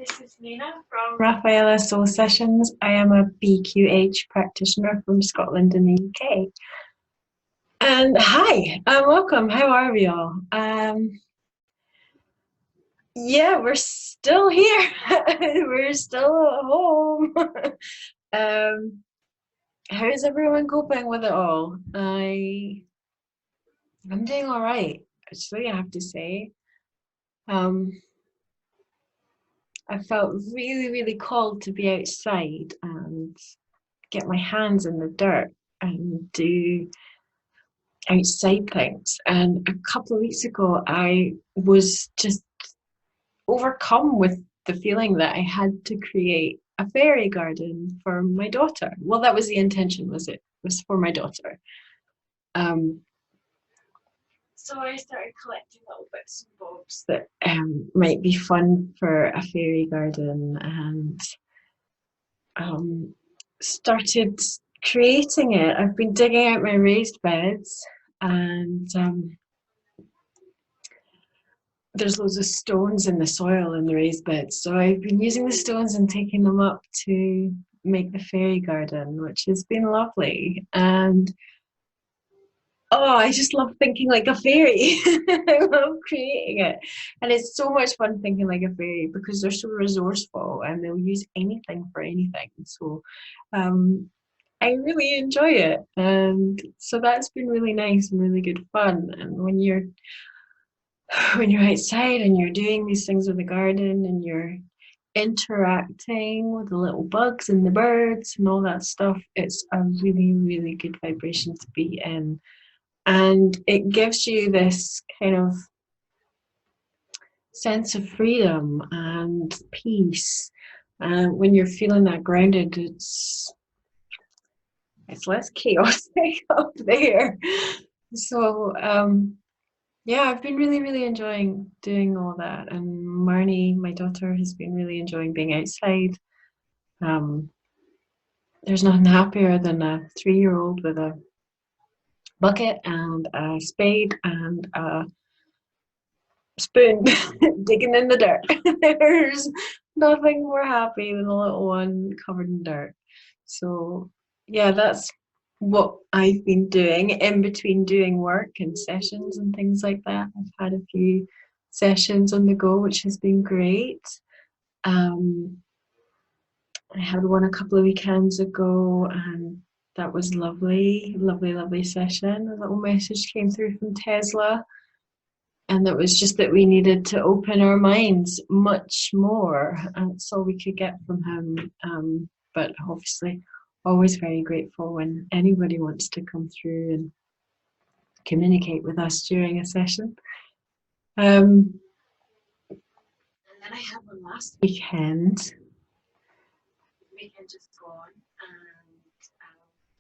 This is Nina from Rafaela Soul Sessions. I am a BQH practitioner from Scotland in the UK. And hi, welcome. How are we all? Yeah, we're still here. We're still at home. How's everyone coping with it all? I'm doing all right, actually, I have to say. I felt really, really called to be outside and get my hands in the dirt and do outside things. And a couple of weeks ago, I was just overcome with the feeling that I had to create a fairy garden for my daughter. Well, that was the intention, it was for my daughter. So I started collecting little bits and bobs that might be fun for a fairy garden, and started creating it. I've been digging out my raised beds, and there's loads of stones in the soil in the raised beds. So I've been using the stones and taking them up to make the fairy garden, which has been lovely. And oh, I just love thinking like a fairy. I love creating it. And it's so much fun thinking like a fairy because they're so resourceful and they'll use anything for anything. So I really enjoy it. And so that's been really nice and really good fun. And when you're outside and you're doing these things with the garden and you're interacting with the little bugs and the birds and all that stuff, it's a really, really good vibration to be in. And it gives you this kind of sense of freedom and peace. And when you're feeling that grounded, it's less chaotic up there. So yeah, I've been really, really enjoying doing all that. And Marnie, my daughter, has been really enjoying being outside. There's nothing happier than a 3-year-old with a bucket and a spade and a spoon digging in the dirt. There's nothing more happy than a little one covered in dirt. So yeah, that's what I've been doing in between doing work and sessions and things like that. I've had a few sessions on the go, which has been great. I had one a couple of weekends ago, and that was lovely, lovely, lovely session. A little message came through from Tesla, and it was just that we needed to open our minds much more, and that's all we could get from him. But obviously, always very grateful when anybody wants to come through and communicate with us during a session. And then I had one last weekend. The weekend just gone, and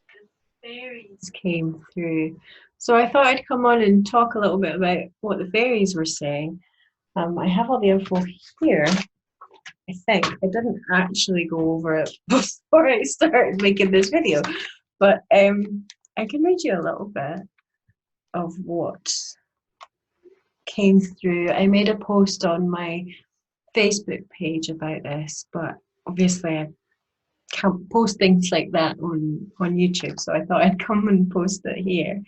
the fairies came through. So I thought I'd come on and talk a little bit about what the fairies were saying. I have all the info here. I think I didn't actually go over it before I started making this video, but I can read you a little bit of what came through. I made a post on my Facebook page about this, but obviously I can't post things like that on YouTube, so I thought I'd come and post it here.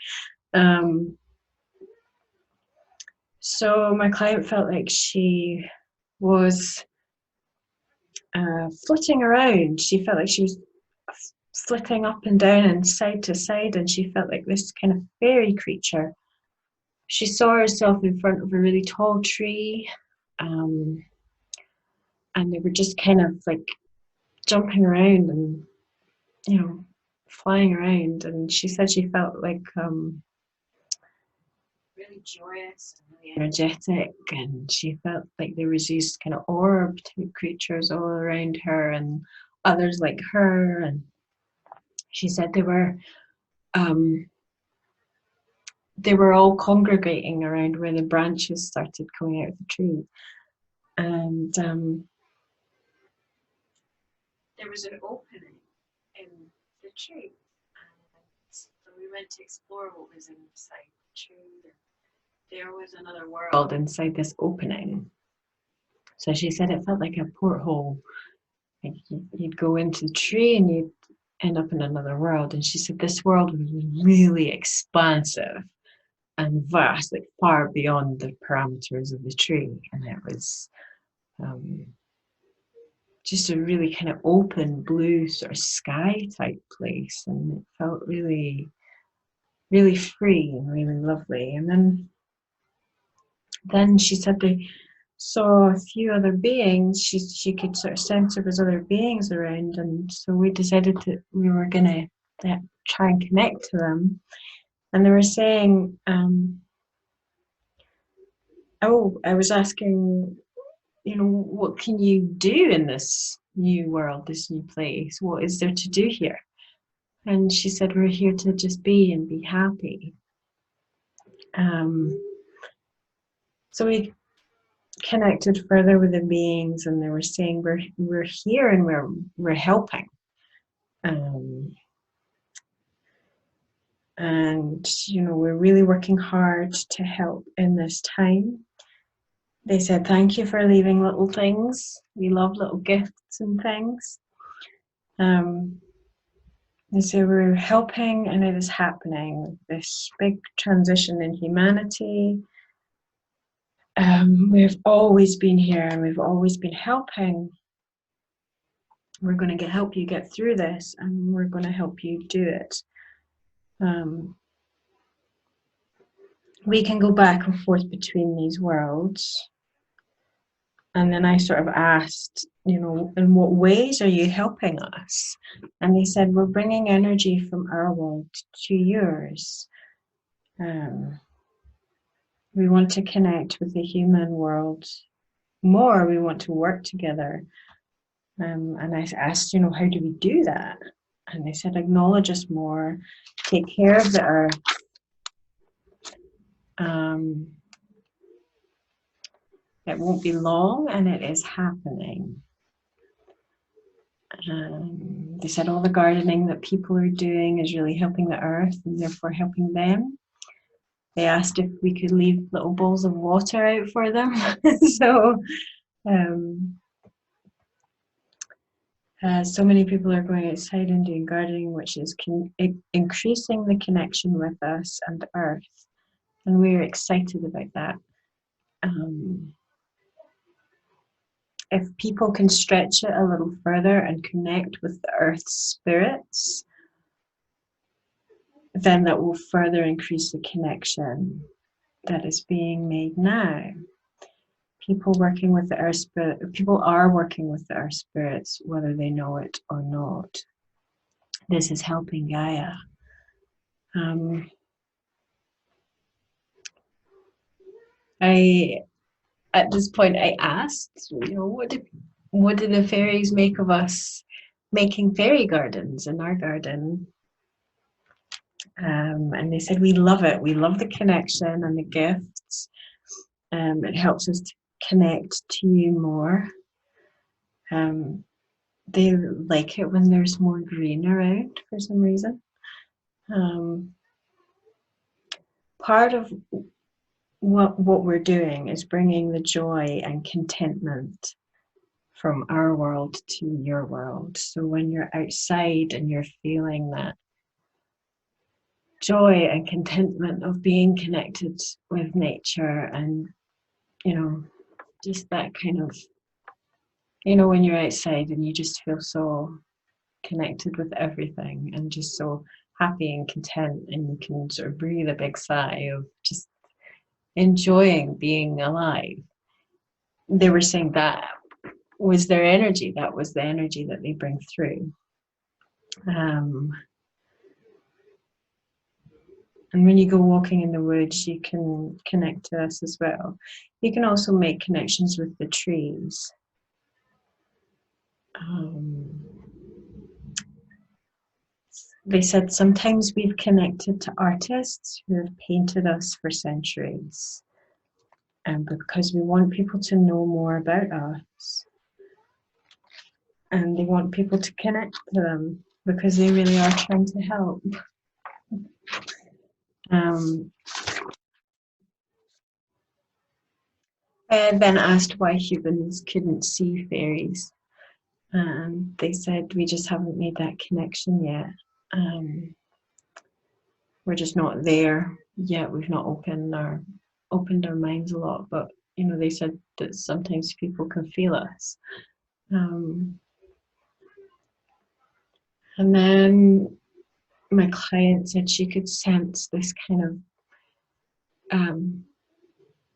So my client felt like she was flitting around. She felt like she was flitting up and down and side to side, and she felt like this kind of fairy creature. She saw herself in front of a really tall tree, and they were just kind of like jumping around and, you know, flying around. And she said she felt like really joyous and really energetic, and she felt like there was these kind of orb type creatures all around her and others like her. And she said they were all congregating around where the branches started coming out of the tree. And there was an opening in the tree. And so we went to explore what was inside the tree. And there was another world inside this opening. So she said it felt like a porthole. Like you'd go into the tree and you'd end up in another world. And she said this world was really expansive and vast, like far beyond the parameters of the tree. And it was just a really kind of open blue sort of sky type place. And it felt really, really free and really lovely. And then she said they saw a few other beings. She could sort of sense there was other beings around, and so we decided that we were gonna try and connect to them. And they were saying, "Oh, I was asking, what can you do in this new world, this new place? What is there to do here?" And she said, "We're here to just be and be happy." So we connected further with the beings, and they were saying we're here and we're helping, and we're really working hard to help in this time. They said thank you for leaving little things. We love little gifts and things. They say we're helping, and it is happening. This big transition in humanity. We've always been here and we've always been helping. We're going to help you get through this, and we're going to help you do it. We can go back and forth between these worlds. And then I sort of asked, in what ways are you helping us? And they said, we're bringing energy from our world to yours. We want to connect with the human world more. We want to work together. And I asked, how do we do that? And they said, acknowledge us more, take care of the earth. It won't be long, and it is happening. They said all the gardening that people are doing is really helping the earth and therefore helping them. They asked if we could leave little bowls of water out for them. So so many people are going outside and doing gardening, which is increasing the connection with us and the earth. And we're excited about that. If people can stretch it a little further and connect with the earth's spirits, then that will further increase the connection that is being made now. People working with the earth spirit, people are working with the earth spirits, whether they know it or not. This is helping Gaia. At this point, I asked, what did the fairies make of us making fairy gardens in our garden? And they said, we love it. We love the connection and the gifts. It helps us to connect to you more. They like it when there's more green around for some reason. Part of what we're doing is bringing the joy and contentment from our world to your world. So when you're outside and you're feeling that joy and contentment of being connected with nature, and just that kind of, when you're outside and you just feel so connected with everything and just so happy and content, and you can sort of breathe a big sigh of just enjoying being alive. They were saying that was their energy. That was the energy that they bring through. And when you go walking in the woods, you can connect to us as well. You can also make connections with the trees. They said sometimes we've connected to artists who have painted us for centuries, and because we want people to know more about us, and they want people to connect to them because they really are trying to help. then asked why humans couldn't see fairies. And they said, we just haven't made that connection yet. We're just not there yet. We've not opened our minds a lot. But, you know, they said that sometimes people can feel us. And then my client said she could sense this kind of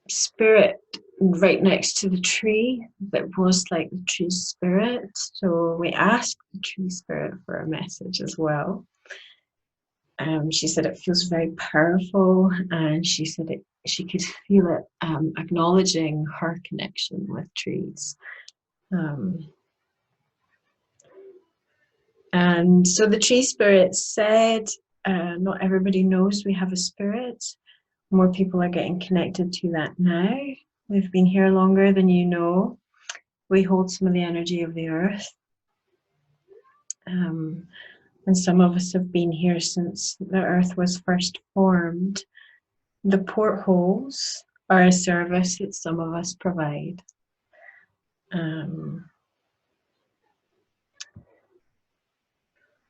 spirit right next to the tree that was like the tree spirit. So we asked the tree spirit for a message as well. She said it feels very powerful, and she said she could feel it acknowledging her connection with trees. And so the tree spirit said, not everybody knows we have a spirit. More people are getting connected to that now. We've been here longer than you know. We hold some of the energy of the earth. And some of us have been here since the earth was first formed. The portholes are a service that some of us provide.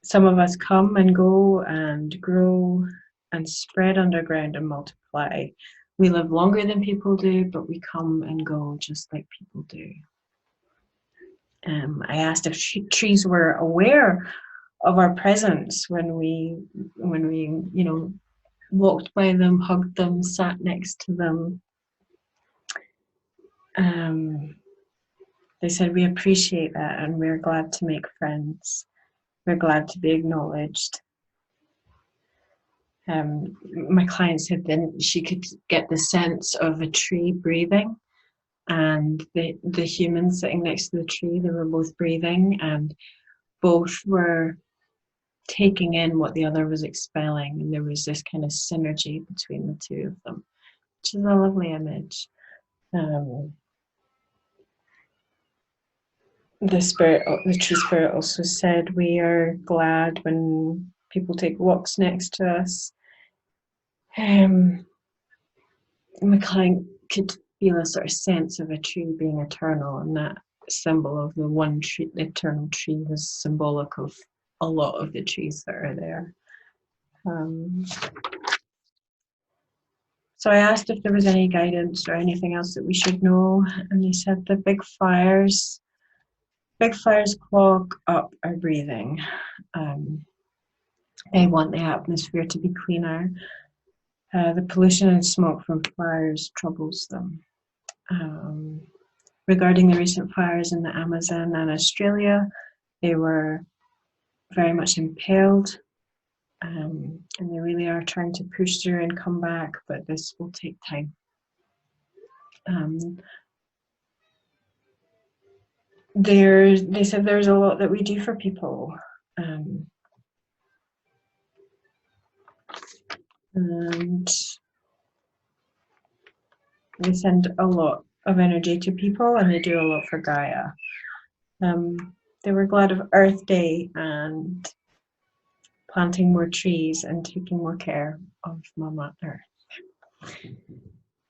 Some of us come and go and grow and spread underground and multiply. We live longer than people do, but we come and go just like people do. I asked if trees were aware of our presence when we you know, walked by them, hugged them, sat next to them. They said, we appreciate that and we're glad to make friends. We're glad to be acknowledged. My client said then she could get the sense of a tree breathing, and the human sitting next to the tree, they were both breathing, and both were taking in what the other was expelling, and there was this kind of synergy between the two of them, which is a lovely image. The tree spirit also said, we are glad when people take walks next to us. My client could feel a sort of sense of a tree being eternal, and that symbol of the one tree, the eternal tree, was symbolic of a lot of the trees that are there. So I asked if there was any guidance or anything else that we should know, and they said the big fires clog up our breathing. They want the atmosphere to be cleaner. The pollution and smoke from fires troubles them. Regarding the recent fires in the Amazon and Australia, they were very much impaled, and they really are trying to push through and come back, but this will take time. They said there's a lot that we do for people. And they send a lot of energy to people, and they do a lot for Gaia. They were glad of Earth Day and planting more trees and taking more care of Mama Earth.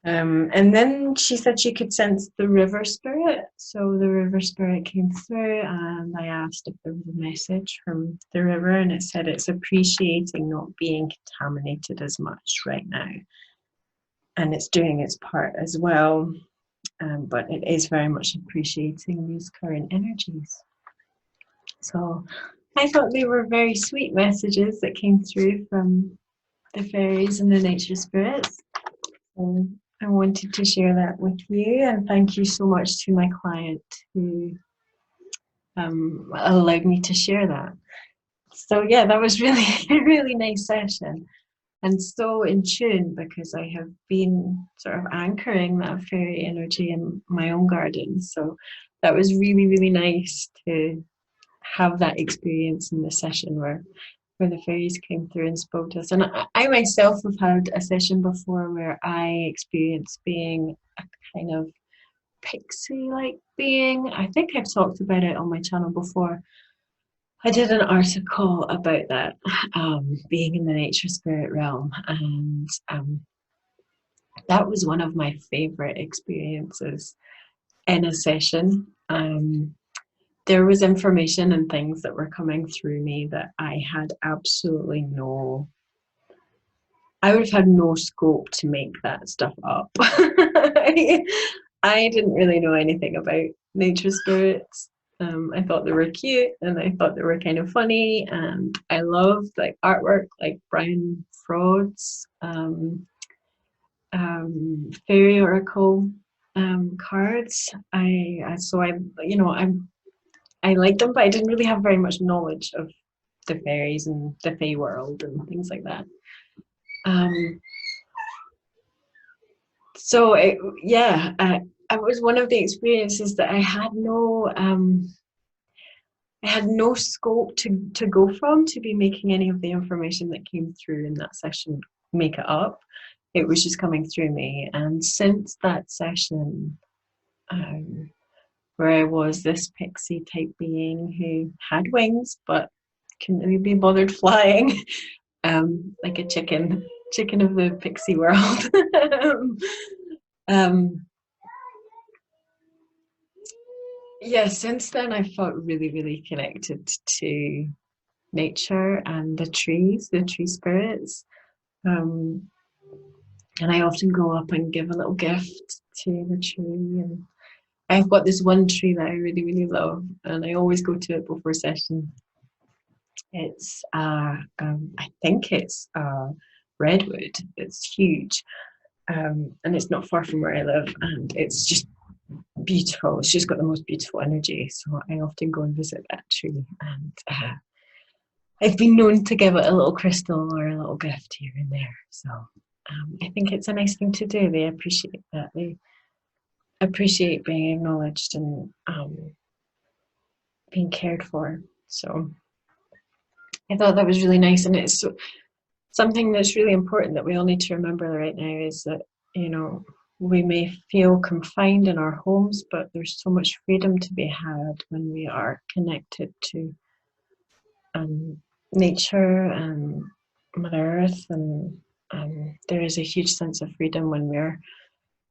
And then she said she could sense the river spirit. So the river spirit came through, and I asked if there was a message from the river, and it said it's appreciating not being contaminated as much right now. And it's doing its part as well. But it is very much appreciating these current energies. So I thought they were very sweet messages that came through from the fairies and the nature spirits. I wanted to share that with you, and thank you so much to my client who allowed me to share that. So yeah, that was really a really nice session, and so in tune, because I have been sort of anchoring that fairy energy in my own garden. So that was really, really nice to have that experience in the session where the fairies came through and spoke to us. And I myself have had a session before where I experienced being a kind of pixie-like being. I think I've talked about it on my channel before. I did an article about that, being in the nature spirit realm, and that was one of my favorite experiences in a session. There was information and things that were coming through me that I had absolutely I would have had no scope to make that stuff up. I didn't really know anything about nature spirits. I thought they were cute and I thought they were kind of funny, and I loved like artwork like Brian Fraud's fairy oracle cards. I liked them, but I didn't really have very much knowledge of the fairies and the fae world and things like that. Um, so it was one of the experiences that I had no scope to go from to be making any of the information that came through in that session make it up. It was just coming through me, and since that session, um, where I was this pixie type being who had wings but couldn't really be bothered flying, like a chicken of the pixie world. um, yeah, since then I felt really, really connected to nature and the tree spirits. Um, and I often go up and give a little gift to the tree. And I've got this one tree that I really, really love, and I always go to it before session. It's, I think it's redwood. It's huge, and it's not far from where I live, and it's just beautiful. It's just got the most beautiful energy. So I often go and visit that tree, and I've been known to give it a little crystal or a little gift here and there. So I think it's a nice thing to do. They appreciate that. They appreciate being acknowledged and being cared for. So I thought that was really nice, and it's something that's really important that we all need to remember right now is that, you know, we may feel confined in our homes, but there's so much freedom to be had when we are connected to nature and Mother Earth, and there is a huge sense of freedom when we're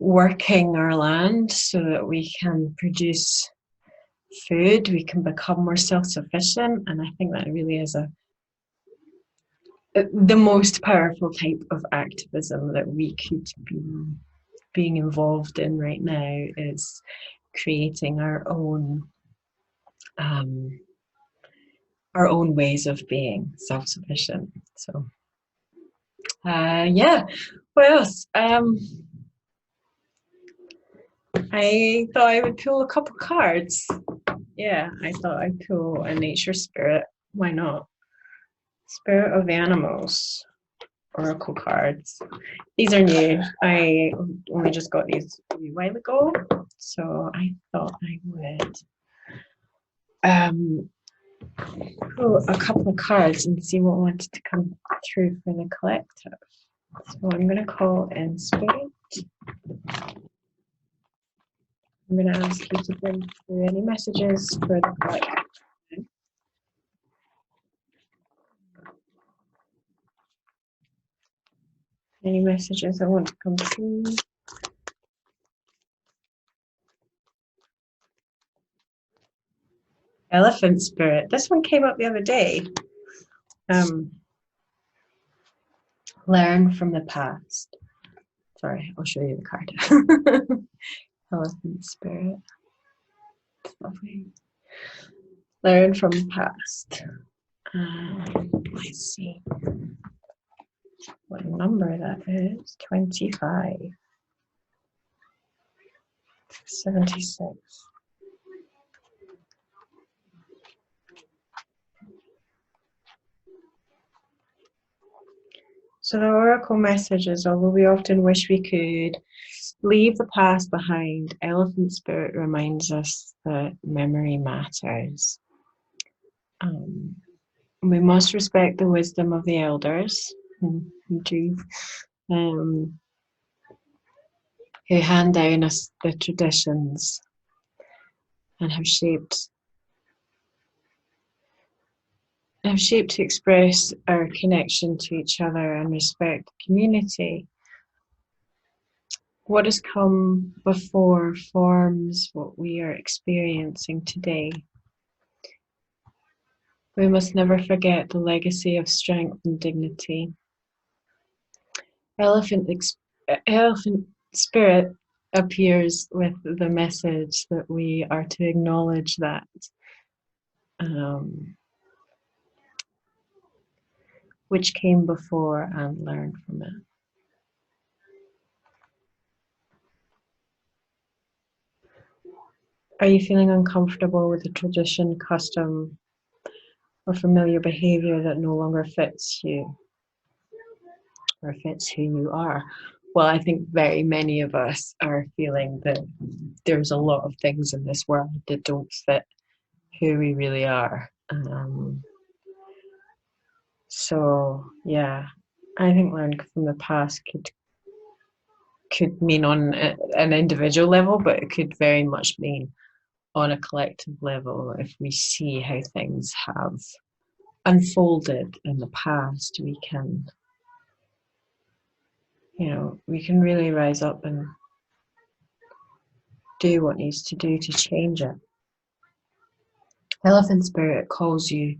working our land so that we can produce food, we can become more self-sufficient, and I think that really is the most powerful type of activism that we could be being involved in right now, is creating um, our own ways of being self-sufficient. So yeah, what else? I thought I would pull a couple cards. Yeah, I thought I'd pull a nature spirit. Why not? Spirit of animals. Oracle cards. These are new. I only just got these a while ago, so I thought I would pull a couple of cards and see what wanted to come through for the collective. So I'm going to call in Spirit. I'm going to ask you to bring through any messages for the collective. Any messages that want to come through. Elephant Spirit. This one came up the other day. Learn from the past. Sorry, I'll show you the card. Elephant Spirit. Lovely. Learn from the past. Let's see what number that is. 25. 76. So the oracle message is, although we often wish we could leave the past behind, Elephant Spirit reminds us that memory matters. We must respect the wisdom of the elders who hand down us the traditions and have shaped to express our connection to each other and respect the community. What has come before forms what we are experiencing today. We must never forget the legacy of strength and dignity. Elephant spirit appears with the message that we are to acknowledge that which came before and learn from it. Are you feeling uncomfortable with a tradition, custom, or familiar behavior that no longer fits you or fits who you are? Well, I think very many of us are feeling that there's a lot of things in this world that don't fit who we really are. So yeah, I think learning from the past could mean on an individual level, but it could very much mean on a collective level. If we see how things have unfolded in the past, we can, we can really rise up and do what needs to do to change it. Elephant Spirit calls you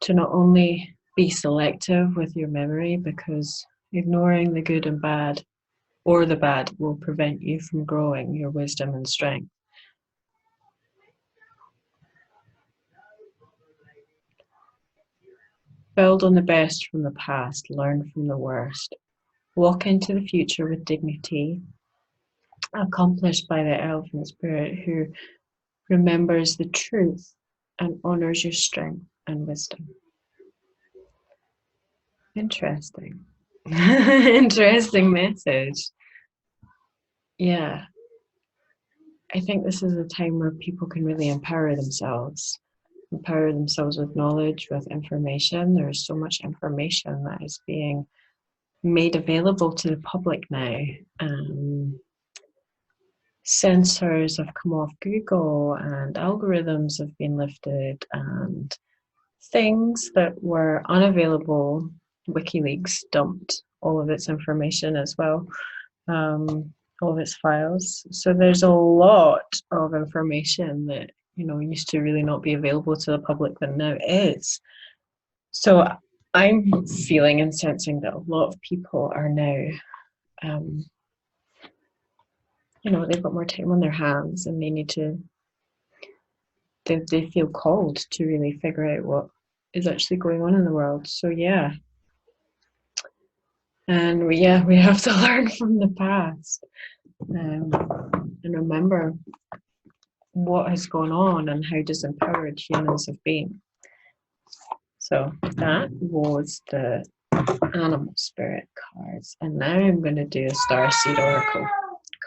to not only be selective with your memory, because ignoring the good and bad or the bad will prevent you from growing your wisdom and strength. Build on the best from the past, learn from the worst. Walk into the future with dignity, accomplished by the elephant spirit who remembers the truth and honors your strength and wisdom. Interesting. Interesting message. Yeah. I think this is a time where people can really empower themselves with knowledge, with information. There's so much information that is being made available to the public now. Censors have come off Google and algorithms have been lifted, and things that were unavailable, WikiLeaks dumped all of its information as well, all of its files. So there's a lot of information that used to really not be available to the public that now is. So I'm feeling and sensing that a lot of people are now they've got more time on their hands and they feel called to really figure out what is actually going on in the world. So yeah. And we have to learn from the past and remember what has gone on and how disempowered humans have been. So that was the animal spirit cards. And now I'm going to do a Starseed Oracle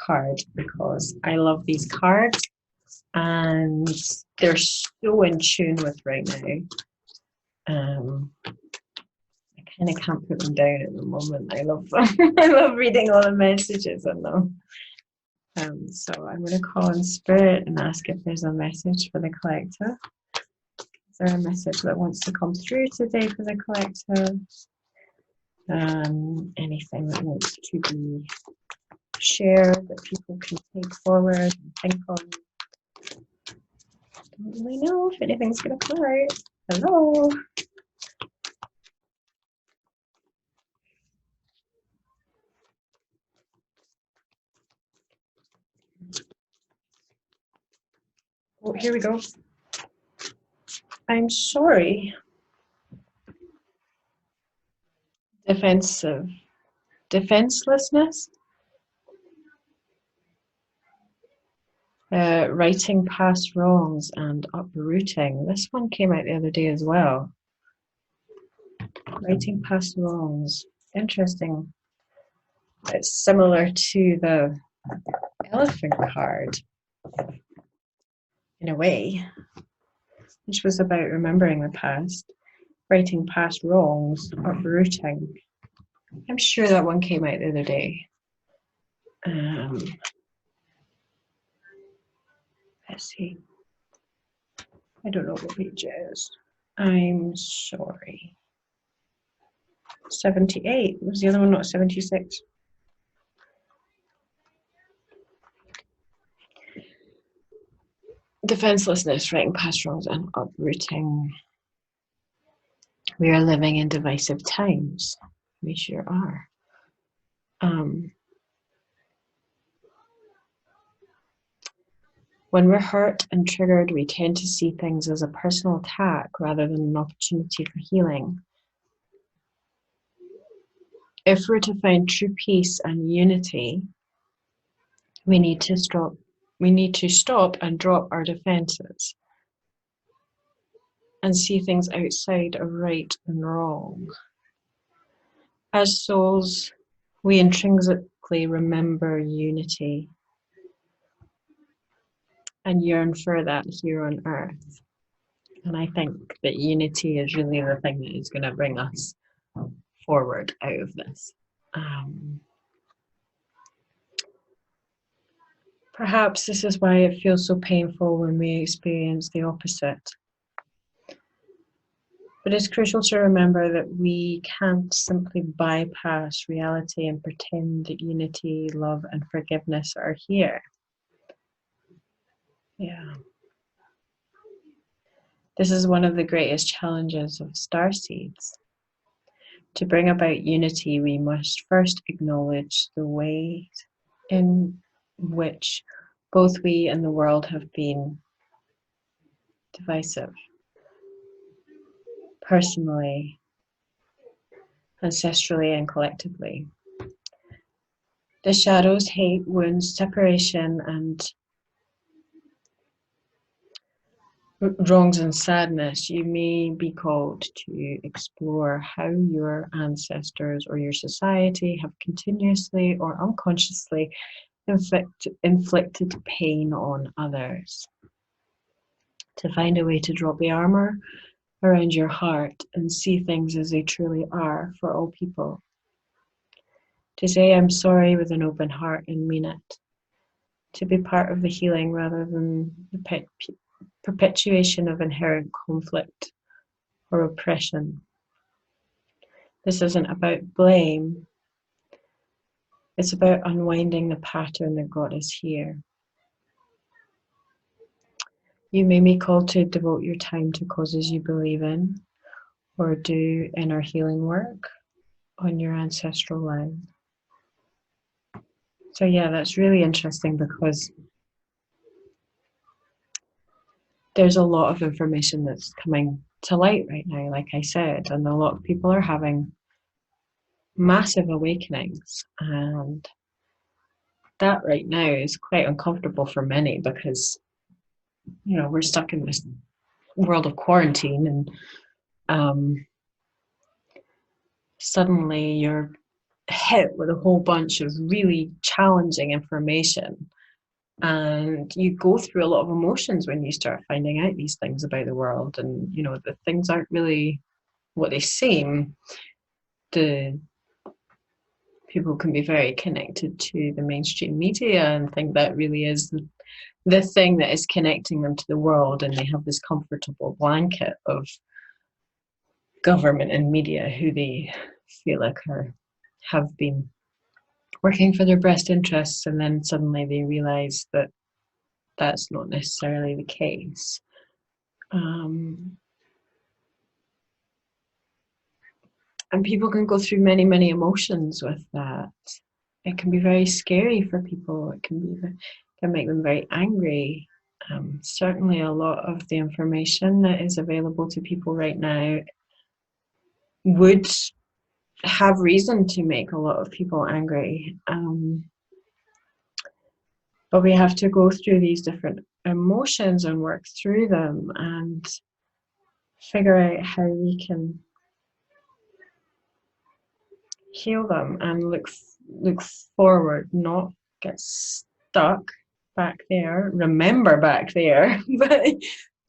card because I love these cards and they're so in tune with right now. I kind of can't put them down at the moment. I love them. I love reading all the messages in them. So I'm going to call in spirit and ask if there's a message for the collective. Is there a message that wants to come through today for the collective? Anything that wants to be shared that people can take forward and think on. Don't really know if anything's going to come out. Hello. Oh, here we go. I'm sorry. Defensive. Defenselessness. Righting past wrongs and uprooting. This one came out the other day as well. Righting past wrongs. Interesting. It's similar to the elephant card in a way, which was about remembering the past, righting past wrongs, uprooting. I'm sure that one came out the other day. Let's see. I don't know what page it is. I'm sorry. 78. Was the other one not 76? defenselessness, righting past wrongs, and uprooting. We are living in divisive times. We sure are. When we're hurt and triggered, we tend to see things as a personal attack rather than an opportunity for healing. If we're to find true peace and unity, we need to stop and drop our defenses and see things outside of right and wrong. As souls, we intrinsically remember unity and yearn for that here on earth. And I think that unity is really the thing that is going to bring us forward out of this. Perhaps this is why it feels so painful when we experience the opposite. But it's crucial to remember that we can't simply bypass reality and pretend that unity, love, and forgiveness are here. Yeah. This is one of the greatest challenges of starseeds. To bring about unity, we must first acknowledge the way in which both we and the world have been divisive. Personally, ancestrally, and collectively. The shadows, hate, wounds, separation, and wrongs and sadness, you may be called to explore how your ancestors or your society have continuously or unconsciously inflicted pain on others. To find a way to drop the armor around your heart and see things as they truly are for all people. To say I'm sorry with an open heart and mean it. To be part of the healing rather than the perpetuation of inherent conflict or oppression. This isn't about blame. It's about unwinding the pattern that got us here. You may be called to devote your time to causes you believe in or do inner healing work on your ancestral line. So yeah, that's really interesting because there's a lot of information that's coming to light right now, like I said, and a lot of people are having massive awakenings, and that right now is quite uncomfortable for many because, you know, we're stuck in this world of quarantine, and suddenly you're hit with a whole bunch of really challenging information, and you go through a lot of emotions when you start finding out these things about the world, and you know, the things aren't really what they seem. The people can be very connected to the mainstream media and think that really is the thing that is connecting them to the world, and they have this comfortable blanket of government and media who they feel like have been working for their best interests, and then suddenly they realize that that's not necessarily the case. And people can go through many, many emotions with that. It can be very scary for people. It can make them very angry. Certainly a lot of the information that is available to people right now would have reason to make a lot of people angry. But we have to go through these different emotions and work through them and figure out how we can heal them and look forward, not get stuck back there, remember back there, but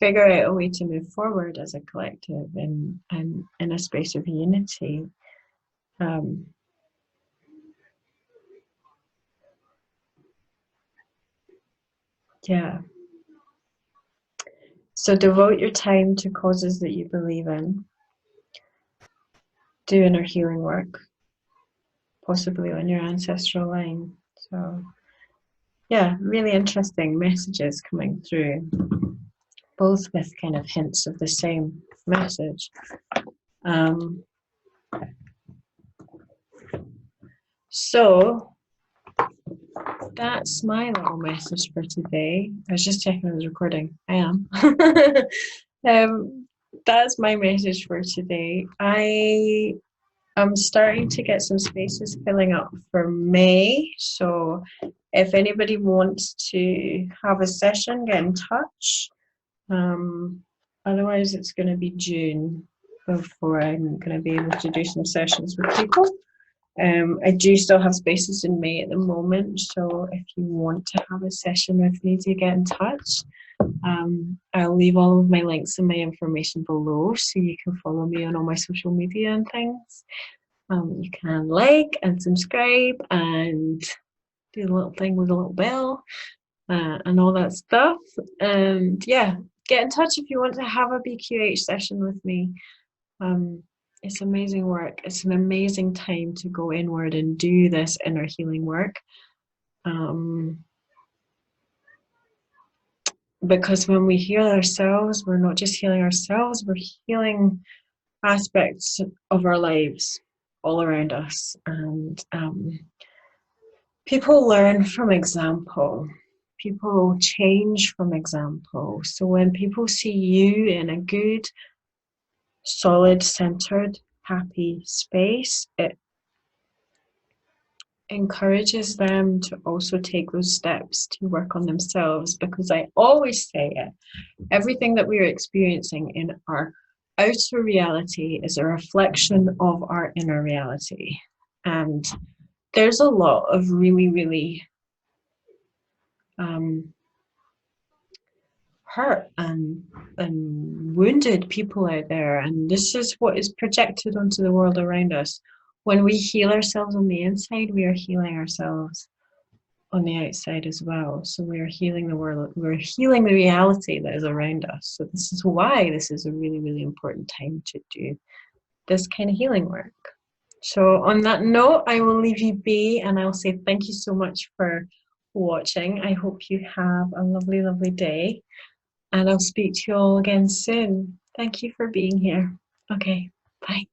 figure out a way to move forward as a collective and in a space of unity. Yeah. So devote your time to causes that you believe in. Do inner healing work, possibly on your ancestral line. So yeah, really interesting messages coming through. both with kind of hints of the same message. So that's my little message for today. I was just checking I was recording. I am. That's my message for today. I'm starting to get some spaces filling up for May. So if anybody wants to have a session, get in touch. Otherwise, it's going to be June before I'm going to be able to do some sessions with people. I do still have spaces in May at the moment, so if you want to have a session with me, to get in touch. I'll leave all of my links and my information below, so you can follow me on all my social media and things. You can like and subscribe and do the little thing with the little bell and all that stuff. And yeah, get in touch if you want to have a BQH session with me. It's amazing work. It's an amazing time to go inward and do this inner healing work. Because when we heal ourselves, we're not just healing ourselves, we're healing aspects of our lives all around us. And people learn from example. People change from example. So when people see you in a good, solid, centered, happy space, it encourages them to also take those steps to work on themselves, because I always say it, everything that we're experiencing in our outer reality is a reflection of our inner reality. And there's a lot of really, really hurt and wounded people out there, and this is what is projected onto the world around us. When we heal ourselves on the inside, we are healing ourselves on the outside as well. So we are healing the world, we're healing the reality that is around us. So this is why this is a really, really important time to do this kind of healing work. So on that note, I will leave you be, and I'll say thank you so much for watching. I hope you have a lovely, lovely day, and I'll speak to you all again soon. Thank you for being here. Okay, bye.